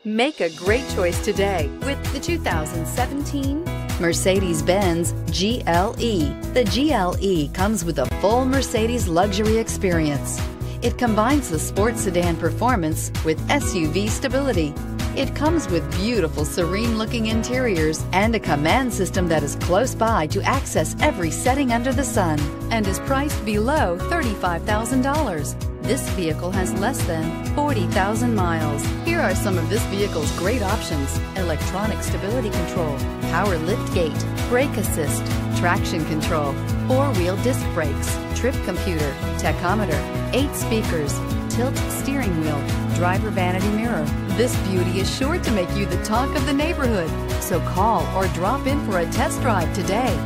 Make a great choice today with the 2017 Mercedes-Benz GLE. The GLE comes with a full Mercedes luxury experience. It combines the sports sedan performance with SUV stability. It comes with beautiful, serene-looking interiors and a command system that is close by to access every setting under the sun, and is priced below $35,000. This vehicle has less than 40,000 miles. Here are some of this vehicle's great options: electronic stability control, power liftgate, brake assist, traction control, four-wheel disc brakes, trip computer, tachometer, 8 speakers, tilt steering wheel, driver vanity mirror. This beauty is sure to make you the talk of the neighborhood. So call or drop in for a test drive today.